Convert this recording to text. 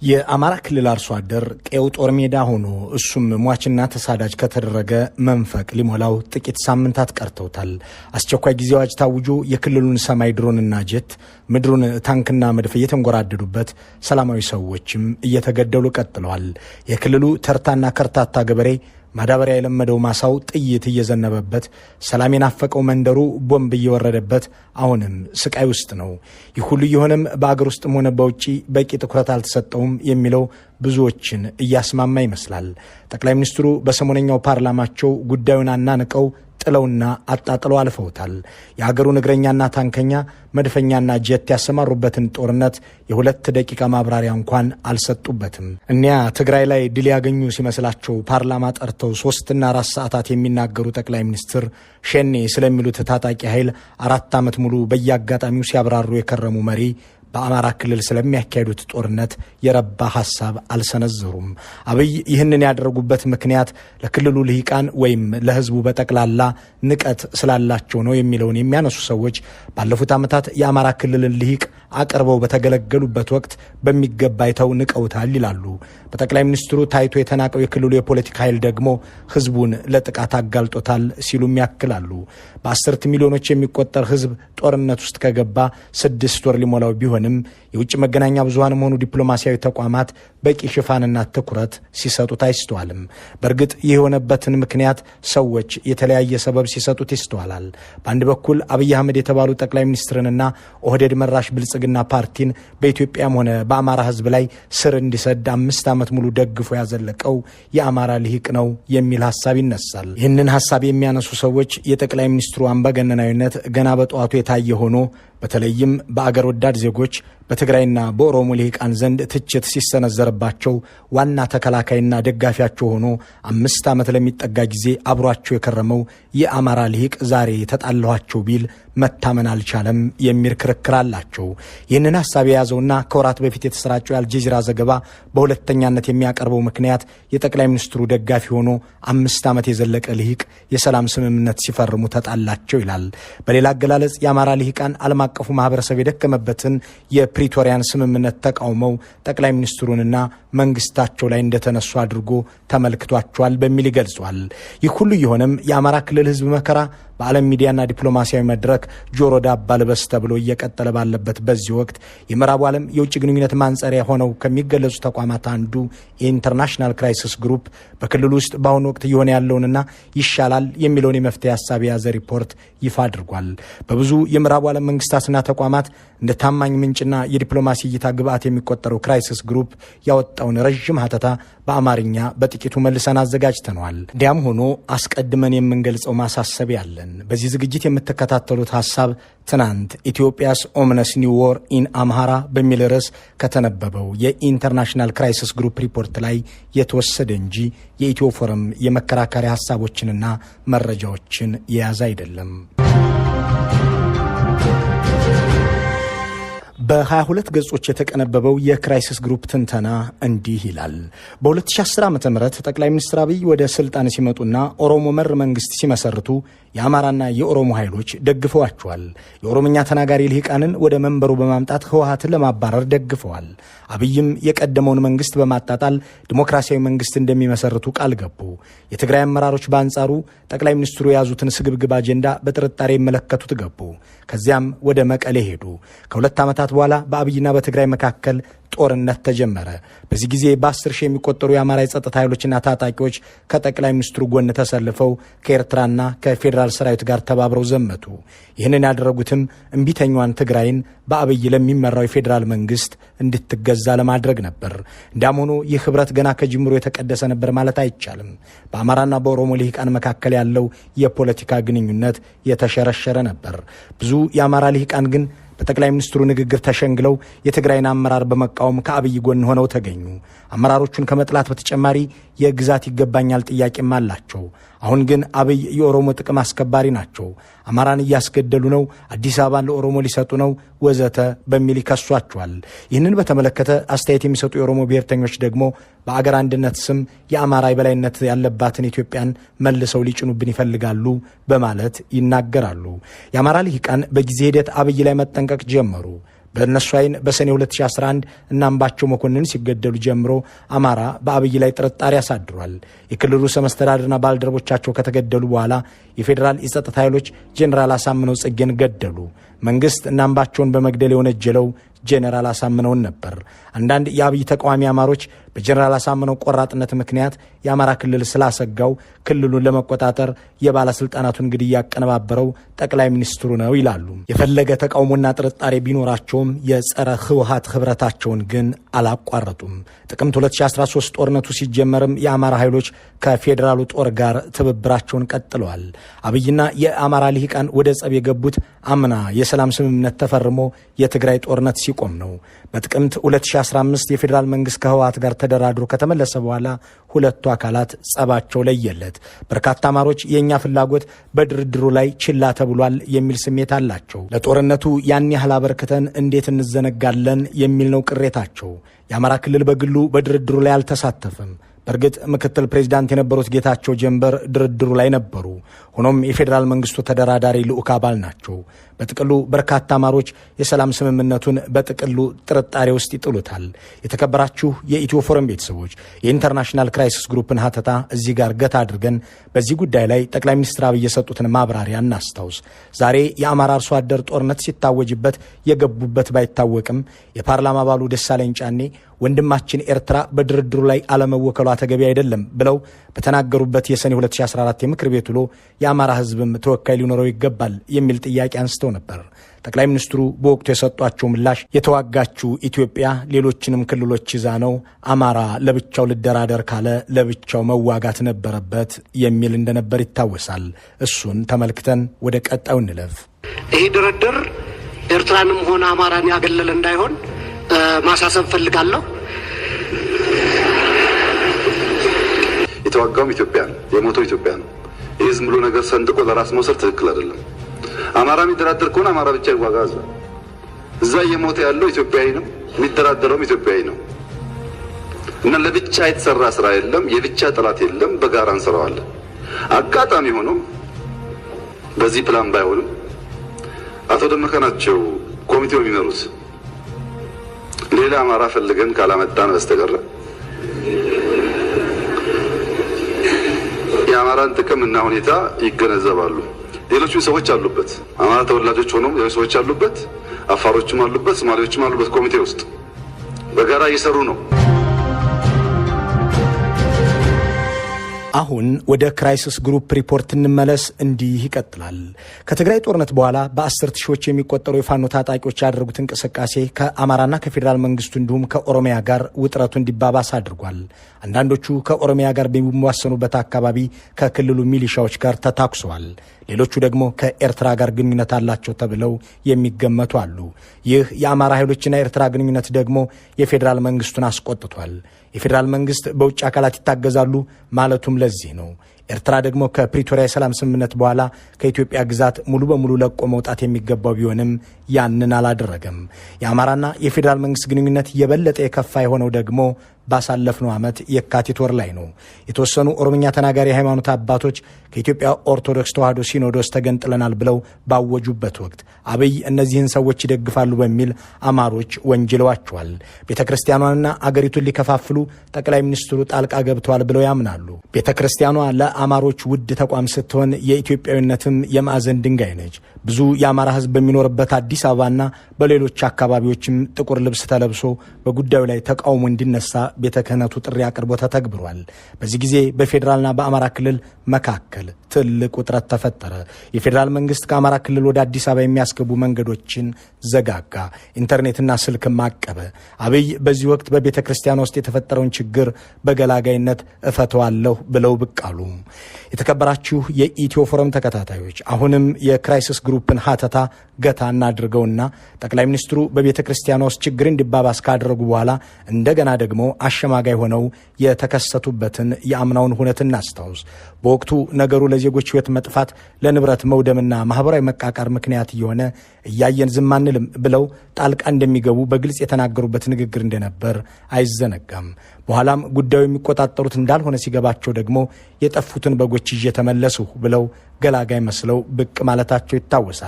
የአማራ ክልል አርሶ አደር ቀው ጦር ሜዳ ሆኖ እሱም ሟችና ተሳዳጅ ከተደረገ መንፈቅ ሊሞላው ጥቂት ሳምንታት ቀርተውታል። አስቸኳይ ጊዜ አዋጅ ታውጆ የክልሉን ሰማይ ድሮንና ጀት ምድሩን ታንክና መድፍ እየተንጎራደዱበት ሰላማዊ ሰዎችም እየተገደሉ ቀጥለዋል። የክልሉ ተርታና ከርታታ ገበሬ ማዳበሪያ የለመደው ማሳው ጥይት እየዘነበበት ሰላም የናፈቀው መንደሩ ቦምብ እየወረደበት አሁንም ስቃይ ውስጥ ነው። ይህ ሁሉ የሆነም በአገር ውስጥም ሆነ በውጪ በቂ ትኩረት አልተሰጠውም የሚለው ብዙዎችን እያስማማ ይመስላል። ጠቅላይ ሚኒስትሩ በሰሞነኛው ፓርላማቸው ጉዳዩን አናንቀው ጥለውና አጣጥለው አልፈውታል። የሀገሩን እግረኛና ታንከኛ መድፈኛና ጀት ያሰማሩበትን ጦርነት የሁለት ደቂቃ ማብራሪያ እንኳን አልሰጡበትም። እኒያ ትግራይ ላይ ድል ያገኙ ሲመስላቸው ፓርላማ ጠርተው 3 እና 4 ሰዓታት የሚናገሩ ጠቅላይ ሚኒስትር ሸኔ ስለሚሉት ታጣቂ ኃይል 4 ዓመት ሙሉ በየአጋጣሚው ሲያብራሩ የከረሙ መሪ በአማራ ክልል ስለሚያካሄዱት ጦርነት የረባ ሐሳብ አልሰነዘሩም። አብይ ይህንን ያደረጉበት ምክንያት ለክልሉ ልሂቃን ወይም ለሕዝቡ በጠቅላላ ንቀት ስላላቸው ነው የሚለውን የሚያነሱ ሰዎች ባለፉት ዓመታት የአማራ ክልልን ልሂቅ አቅርበው በተገለገሉበት ወቅት በሚገባ አይተው ንቀውታል ይላሉ። በጠቅላይ ሚኒስትሩ ታይቶ የተናቀው የክልሉ የፖለቲካ ኃይል ደግሞ ሕዝቡን ለጥቃት አጋልጦታል ሲሉም ያክላሉ። በ10 ሚሊዮኖች የሚቆጠር ሕዝብ ጦርነት ውስጥ ከገባ 6 ወር ሊሞላው ቢሆንም የውጭ መገናኛ ብዙሃንም ሆኑ ዲፕሎማሲያዊ ተቋማት በቂ ሽፋንና ትኩረት ሲሰጡት አይስተዋልም። በእርግጥ ይህ የሆነበትን ምክንያት ሰዎች የተለያየ ሰበብ ሲሰጡት ይስተዋላል። በአንድ በኩል አብይ አህመድ የተባሉ ጠቅላይ ሚኒስትርንና ኦህዴድ መራሽ ብልጽግና ፓርቲን በኢትዮጵያም ሆነ በአማራ ሕዝብ ላይ ስር እንዲሰድ 5 ዓመት ሙሉ ደግፎ ያዘለቀው የአማራ ልሂቅ ነው የሚል ሐሳብ ይነሳል። ይህንን ሐሳብ የሚያነሱ ሰዎች የጠቅላይ ሚኒስትሩ አምባገነናዊነት ገና በጠዋቱ የታየ ሆኖ በተለይም በአገር ወዳድ ዜጎች በትግራይና በኦሮሞ ልሂቃን ዘንድ ትችት ሲሰነዘርባቸው ዋና ተከላካይና ደጋፊያቸው ሆኖ 5 ዓመት ለሚጠጋ ጊዜ አብሯቸው የከረመው የአማራ ልሂቅ ዛሬ ተጣላኋቸው ቢል መታመን አልቻለም የሚል ክርክር አላቸው። ይህንን ሐሳብ የያዘውና ከወራት በፊት የተሰራጨው የአልጀዚራ ዘገባ በሁለተኛነት የሚያቀርበው ምክንያት የጠቅላይ ሚኒስትሩ ደጋፊ ሆኖ 5 ዓመት የዘለቀ ልሂቅ የሰላም ስምምነት ሲፈርሙ ተጣላቸው ይላል። በሌላ አገላለጽ የአማራ ልሂቃን ዓለም አቀፉ ማህበረሰብ የደከመበትን የፕሪቶሪያን ስምምነት ተቃውመው ጠቅላይ ሚኒስትሩንና መንግስታቸው ላይ እንደተነሱ አድርጎ ተመልክቷቸዋል በሚል ይገልጿል። ይህ ሁሉ የሆነም የአማራ ክልል ህዝብ መከራ በዓለም ሚዲያና ዲፕሎማሲያዊ መድረክ ጆሮ ዳባ ልበስ ተብሎ እየቀጠለ ባለበት በዚህ ወቅት የምዕራቡ ዓለም የውጭ ግንኙነት ማንጸሪያ ሆነው ከሚገለጹ ተቋማት አንዱ የኢንተርናሽናል ክራይሲስ ግሩፕ በክልሉ ውስጥ በአሁኑ ወቅት እየሆነ ያለውንና ይሻላል የሚለውን የመፍትሄ ሀሳብ የያዘ ሪፖርት ይፋ አድርጓል። በብዙ የምዕራቡ ዓለም መንግስታትና ተቋማት እንደ ታማኝ ምንጭና የዲፕሎማሲ እይታ ግብዓት የሚቆጠረው ክራይሲስ ግሩፕ ያወጣውን ረዥም ሀተታ በአማርኛ በጥቂቱ መልሰን አዘጋጅተነዋል። እንዲያም ሆኖ አስቀድመን የምንገልጸው ማሳሰቢያ አለን። በዚህ ዝግጅት የምትከታተሉት ሀሳብ ትናንት ኢትዮጵያስ ኦምነስ ኒው ዎር ኢን አምሃራ በሚል ርዕስ ከተነበበው የኢንተርናሽናል ክራይሲስ ግሩፕ ሪፖርት ላይ የተወሰደ እንጂ የኢትዮ ፎረም የመከራከሪያ ሀሳቦችንና መረጃዎችን የያዘ አይደለም። በ22 ገጾች የተቀነበበው የክራይሲስ ግሩፕ ትንተና እንዲህ ይላል። በ2010 ዓ.ም ጠቅላይ ሚኒስትር አብይ ወደ ስልጣን ሲመጡና ኦሮሞ መር መንግስት ሲመሰርቱ የአማራና የኦሮሞ ኃይሎች ደግፈዋቸዋል። የኦሮምኛ ተናጋሪ ልሂቃንን ወደ መንበሩ በማምጣት ህወሓትን ለማባረር ደግፈዋል። አብይም የቀደመውን መንግስት በማጣጣል ዲሞክራሲያዊ መንግስት እንደሚመሰርቱ ቃል ገቡ። የትግራይ አመራሮች በአንጻሩ ጠቅላይ ሚኒስትሩ የያዙትን ስግብግብ አጀንዳ በጥርጣሬ ይመለከቱት ገቡ። ከዚያም ወደ መቀሌ ሄዱ። ከ2 ዓመታት በኋላ በአብይና በትግራይ መካከል ጦርነት ተጀመረ። በዚህ ጊዜ በ10 ሺህ የሚቆጠሩ የአማራ የጸጥታ ኃይሎችና ታጣቂዎች ከጠቅላይ ሚኒስትሩ ጎን ተሰልፈው ከኤርትራና ከፌዴራል ሰራዊት ጋር ተባብረው ዘመቱ። ይህንን ያደረጉትም እምቢተኛዋን ትግራይን በአብይ ለሚመራው የፌዴራል መንግስት እንድትገዛ ለማድረግ ነበር። እንዲያም ሆኖ ይህ ህብረት ገና ከጅምሮ የተቀደሰ ነበር ማለት አይቻልም። በአማራና በኦሮሞ ልሂቃን መካከል ያለው የፖለቲካ ግንኙነት የተሸረሸረ ነበር። ብዙ የአማራ ልሂቃን ግን በጠቅላይ ሚኒስትሩ ንግግር ተሸንግለው የትግራይን አመራር በመቃወም ከአብይ ጎን ሆነው ተገኙ። አመራሮቹን ከመጥላት በተጨማሪ የግዛት ይገባኛል ጥያቄም አላቸው። አሁን ግን አብይ የኦሮሞ ጥቅም አስከባሪ ናቸው፣ አማራን እያስገደሉ ነው፣ አዲስ አበባን ለኦሮሞ ሊሰጡ ነው ወዘተ በሚል ይከሷቸዋል። ይህንን በተመለከተ አስተያየት የሚሰጡ የኦሮሞ ብሔርተኞች ደግሞ በአገር አንድነት ስም የአማራ የበላይነት ያለባትን ኢትዮጵያን መልሰው ሊጭኑብን ይፈልጋሉ በማለት ይናገራሉ። የአማራ ልሂቃን በጊዜ ሂደት አብይ ላይ መጠንቀቅ ጀመሩ። በእነሱ አይን በሰኔ 2011 እና አምባቸው መኮንን ሲገደሉ ጀምሮ አማራ በአብይ ላይ ጥርጣሬ አሳድሯል። የክልሉ ርዕሰ መስተዳድርና ባልደረቦቻቸው ከተገደሉ በኋላ የፌዴራል የጸጥታ ኃይሎች ጄኔራል አሳምነው ጽጌን ገደሉ። መንግስት እና አምባቸውን በመግደል የወነጀለው ጄኔራል አሳምነውን ነበር። አንዳንድ የአብይ ተቃዋሚ አማሮች በጄኔራል አሳምነው ቆራጥነት ምክንያት የአማራ ክልል ስላሰጋው ክልሉን ለመቆጣጠር የባለስልጣናቱን ግድያ ያቀነባበረው ጠቅላይ ሚኒስትሩ ነው ይላሉ። የፈለገ ተቃውሞና ጥርጣሬ ቢኖራቸውም የጸረ ህወሓት ህብረታቸውን ግን አላቋረጡም። ጥቅምት 2013 ጦርነቱ ሲጀመርም የአማራ ኃይሎች ከፌዴራሉ ጦር ጋር ትብብራቸውን ቀጥለዋል። አብይና የአማራ ልሂቃን ወደ ጸብ የገቡት አምና የሰላም ስምምነት ተፈርሞ የትግራይ ጦርነት ሲቆም ነው። በጥቅምት 2015 የፌዴራል መንግስት ከህወሓት ጋር ተደራድሮ ከተመለሰ በኋላ ሁለቱ አካላት ጸባቸው ለየለት። በርካታ አማሮች የእኛ ፍላጎት በድርድሩ ላይ ችላ ተብሏል የሚል ስሜት አላቸው። ለጦርነቱ ያን ያህል አበርክተን እንዴት እንዘነጋለን የሚል ነው ቅሬታቸው። የአማራ ክልል በግሉ በድርድሩ ላይ አልተሳተፈም። በእርግጥ ምክትል ፕሬዚዳንት የነበሩት ጌታቸው ጀንበር ድርድሩ ላይ ነበሩ። ሆኖም የፌዴራል መንግስቱ ተደራዳሪ ልዑክ አባል ናቸው። በጥቅሉ በርካታ አማሮች የሰላም ስምምነቱን በጥቅሉ ጥርጣሬ ውስጥ ይጥሉታል። የተከበራችሁ የኢትዮ ፎረም ቤተሰቦች የኢንተርናሽናል ክራይሲስ ግሩፕን ሀተታ እዚህ ጋር ገታ አድርገን በዚህ ጉዳይ ላይ ጠቅላይ ሚኒስትር አብይ የሰጡትን ማብራሪያ እናስታውስ። ዛሬ የአማራ አርሶ አደር ጦርነት ሲታወጅበት የገቡበት ባይታወቅም የፓርላማ አባሉ ደሳለኝ ጫኔ ወንድማችን ኤርትራ በድርድሩ ላይ አለመወከሏ ተገቢ አይደለም ብለው በተናገሩበት የሰኔ 2014 የምክር ቤት ውሎ የአማራ ህዝብም ተወካይ ሊኖረው ይገባል የሚል ጥያቄ አንስተው ነበር። ጠቅላይ ሚኒስትሩ በወቅቱ የሰጧቸው ምላሽ የተዋጋችው ኢትዮጵያ ሌሎችንም ክልሎች ይዛ ነው፣ አማራ ለብቻው ልደራደር ካለ ለብቻው መዋጋት ነበረበት የሚል እንደነበር ይታወሳል። እሱን ተመልክተን ወደ ቀጣዩ እንለፍ። ይህ ድርድር ኤርትራንም ሆነ አማራን ያገለለ እንዳይሆን ማሳሰብ ፈልጋለሁ። የተዋጋውም ኢትዮጵያ ነው፣ የሞተው ኢትዮጵያ ነው። ይህ ዝም ብሎ ነገር ሰንጥቆ ለራስ መውሰድ ትክክል አይደለም። አማራ የሚደራደር ከሆነ አማራ ብቻ ይዋጋ። እዛ እየሞተ ያለው ኢትዮጵያዊ ነው፣ የሚደራደረውም ኢትዮጵያዊ ነው እና ለብቻ የተሰራ ስራ የለም፣ የብቻ ጠላት የለም። በጋራ እንሰራዋለን። አጋጣሚ ሆኖ በዚህ ፕላን ባይሆንም አቶ ደመቀ ናቸው ኮሚቴው የሚመሩት። ሌላ አማራ ፈልገን ካላመጣን በስተቀር የአማራን ጥቅም እና ሁኔታ ይገነዘባሉ። ሌሎቹ ሰዎች አሉበት፣ አማራ ተወላጆች ሆነው ሌሎች ሰዎች አሉበት፣ አፋሮችም አሉበት፣ ሶማሌዎችም አሉበት። ኮሚቴ ውስጥ በጋራ እየሰሩ ነው። አሁን ወደ ክራይሲስ ግሩፕ ሪፖርት እንመለስ። እንዲህ ይቀጥላል። ከትግራይ ጦርነት በኋላ በ10 ሺዎች የሚቆጠሩ የፋኖ ታጣቂዎች ያደረጉት እንቅስቃሴ ከአማራና ከፌዴራል መንግስቱ እንዲሁም ከኦሮሚያ ጋር ውጥረቱ እንዲባባስ አድርጓል። አንዳንዶቹ ከኦሮሚያ ጋር በሚዋሰኑበት አካባቢ ከክልሉ ሚሊሻዎች ጋር ተታኩሰዋል። ሌሎቹ ደግሞ ከኤርትራ ጋር ግንኙነት አላቸው ተብለው የሚገመቱ አሉ። ይህ የአማራ ኃይሎችና ኤርትራ ግንኙነት ደግሞ የፌዴራል መንግስቱን አስቆጥቷል። የፌዴራል መንግስት በውጭ አካላት ይታገዛሉ ማለቱም ለዚህ ነው። ኤርትራ ደግሞ ከፕሪቶሪያ የሰላም ስምምነት በኋላ ከኢትዮጵያ ግዛት ሙሉ በሙሉ ለቆ መውጣት የሚገባው ቢሆንም ያንን አላደረገም። የአማራና የፌዴራል መንግስት ግንኙነት የበለጠ የከፋ የሆነው ደግሞ ባሳለፍነው ዓመት የካቲት ወር ላይ ነው። የተወሰኑ ኦሮምኛ ተናጋሪ የሃይማኖት አባቶች ከኢትዮጵያ ኦርቶዶክስ ተዋሕዶ ሲኖዶስ ተገንጥለናል ብለው ባወጁበት ወቅት አብይ እነዚህን ሰዎች ይደግፋሉ በሚል አማሮች ወንጅለዋቸዋል። ቤተ ክርስቲያኗንና አገሪቱን ሊከፋፍሉ ጠቅላይ ሚኒስትሩ ጣልቃ ገብተዋል ብለው ያምናሉ። ቤተ ክርስቲያኗ ለአማሮች ውድ ተቋም ስትሆን የኢትዮጵያዊነትም የማዕዘን ድንጋይ ነች። ብዙ የአማራ ህዝብ በሚኖርበት አዲስ አበባና በሌሎች አካባቢዎችም ጥቁር ልብስ ተለብሶ በጉዳዩ ላይ ተቃውሞ እንዲነሳ ቤተ ክህነቱ ጥሪ አቅርቦ ተተግብሯል። በዚህ ጊዜ በፌዴራልና በአማራ ክልል መካከል ትልቅ ውጥረት ተፈጠረ። የፌዴራል መንግስት ከአማራ ክልል ወደ አዲስ አበባ የሚያስገቡ መንገዶችን ዘጋጋ፣ ኢንተርኔትና ስልክ ማቀበ። አብይ በዚህ ወቅት በቤተ ክርስቲያን ውስጥ የተፈጠረውን ችግር በገላጋይነት እፈተዋለሁ ብለው ብቅ አሉ። የተከበራችሁ የኢትዮ ፎረም ተከታታዮች አሁንም የክራይሲስ ግሩፕን ሀተታ ገታ እናድርገውና ጠቅላይ ሚኒስትሩ በቤተ ክርስቲያኗ ውስጥ ችግር እንዲባባስ ካደረጉ በኋላ እንደገና ደግሞ አሸማጋይ ሆነው የተከሰቱበትን የአምናውን ሁነት እናስታውስ። በወቅቱ ነገሩ ለዜጎች ህይወት መጥፋት፣ ለንብረት መውደምና ማህበራዊ መቃቃር ምክንያት እየሆነ እያየን ዝም አንልም ብለው ጣልቃ እንደሚገቡ በግልጽ የተናገሩበት ንግግር እንደነበር አይዘነጋም። በኋላም ጉዳዩ የሚቆጣጠሩት እንዳልሆነ ሲገባቸው ደግሞ የጠፉትን በጎች ይዤ ተመለስሁ ብለው ገላጋይ መስለው ብቅ ማለታቸው ይታወሳል።